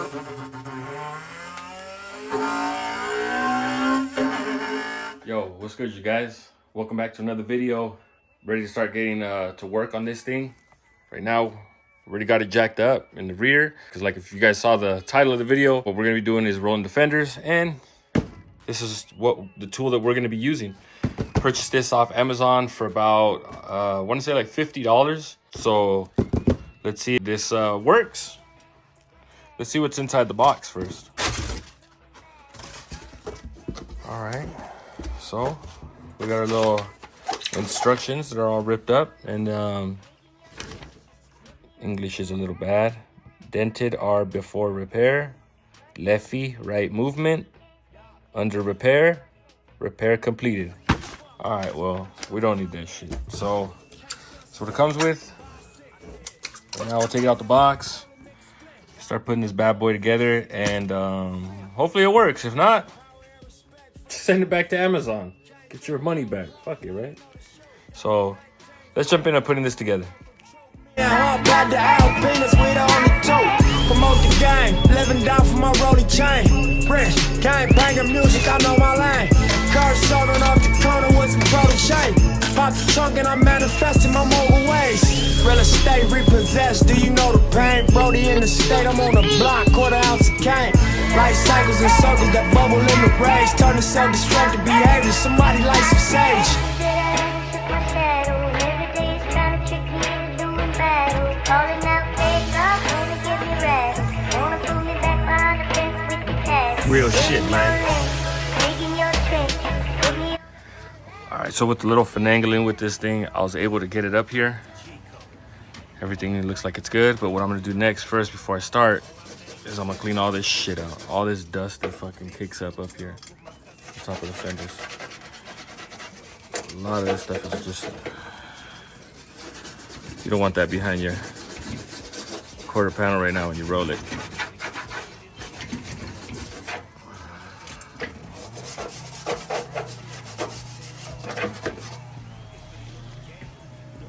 Yo, what's good, you guys? Welcome back to another video. Ready to start getting to work on this thing. Right now, already got it jacked up in the rear. Because like if you guys saw the title of the video, what we're going to be doing is rolling the fenders. And this is what the tool that we're going to be using. Purchased this off Amazon for about, I want to say like $50. So let's see if this works. Let's see what's inside the box first. All right. So we got our little instructions that are all ripped up, and English is a little bad. Dented are before repair, lefty right movement, under repair, repair completed. All right, well, we don't need that shit. So that's what it comes with. Now we'll take it out the box, start putting this bad boy together, and hopefully it works. If not, send it back to Amazon. Get your money back. Fuck it, right? So let's jump in and putting this together. Promote the game, living down for my rolling chain. Fresh, gang banging music, I know my lane. Car serving off the corner with some protege. Pop the trunk and I'm manifesting my mobile ways. Real estate repossessed, do you know the pain? Brody in the state, I'm on the block, quarter ounce of cane. Life cycles and circles that bubble in the race. Turn to self-destructive behavior, somebody like some sage. Real shit, man. Alright, so with the little finagling with this thing, I was able to get it up here. Everything looks like it's good, but what I'm gonna do next first before I start is I'm gonna clean all this shit out. All this dust that fucking kicks up here on top of the fenders. A lot of that stuff is just, you don't want that behind your quarter panel right now when you roll it.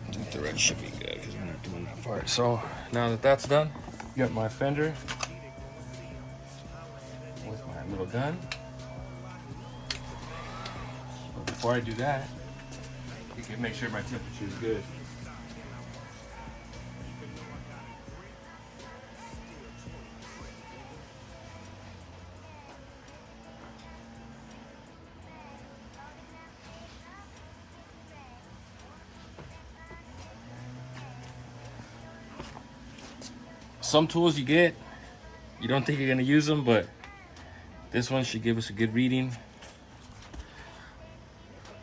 I think the red should be good because we're not doing that part. So now that that's done, got my fender with my little gun. But before I do that, you can make sure my temperature is good. Some tools you get, you don't think you're gonna use them, but this one should give us a good reading.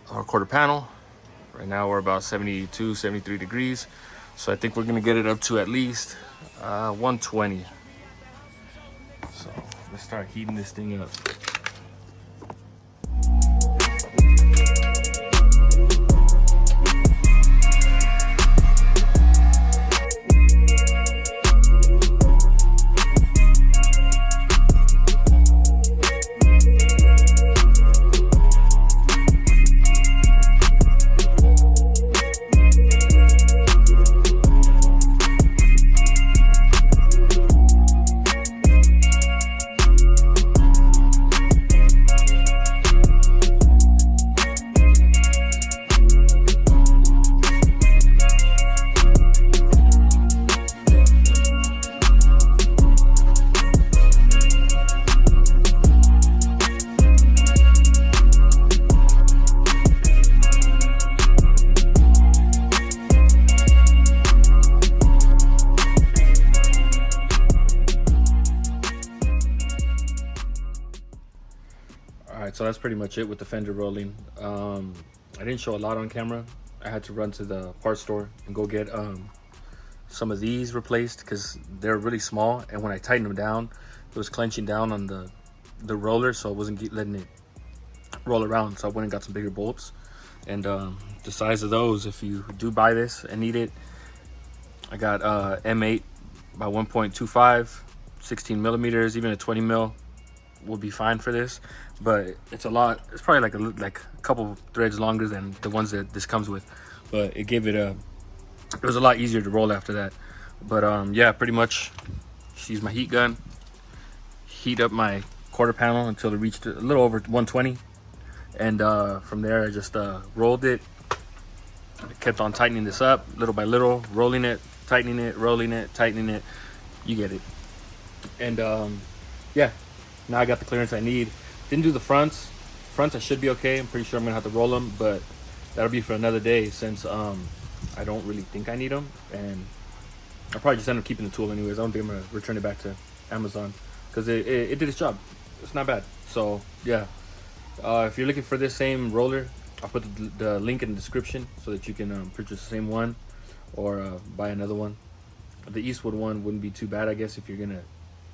Our quarter panel, right now we're about 72, 73 degrees. So I think we're gonna get it up to at least 120. So let's start heating this thing up. So that's pretty much it with the fender rolling. I didn't show a lot on camera. I had to run to the parts store and go get some of these replaced because they're really small, and when I tightened them down, it was clenching down on the roller, so I wasn't letting it roll around. So I went and got some bigger bolts, and the size of those, if you do buy this and need it, I got M8 by 1.25, 16 millimeters, even a 20 mil will be fine for this, but it's a lot. It's probably like a couple threads longer than the ones that this comes with, but it gave it a, it was a lot easier to roll after that. But yeah, pretty much just use my heat gun heat up my quarter panel until it reached a little over 120, and from there I just rolled it. I kept on tightening this up little by little, rolling it, tightening it, rolling it, tightening it. You get it. And yeah, now I got the clearance I need. Didn't do the fronts. Fronts I should be okay. I'm pretty sure I'm gonna have to roll them, but that'll be for another day, since I don't really think I need them, and I'll probably just end up keeping the tool anyways. I don't think I'm gonna return it back to Amazon, because it did its job. It's not bad. So yeah, if you're looking for this same roller, I'll put the link in the description so that you can purchase the same one, or buy another one. The Eastwood one wouldn't be too bad, I guess, if you're gonna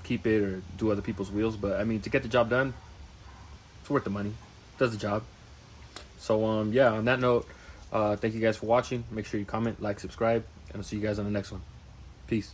keep it or do other people's wheels. But I mean, to get the job done, it's worth the money. Does the job. So yeah, on that note, thank you guys for watching. Make sure you comment, like, subscribe, and I'll see you guys on the next one. Peace.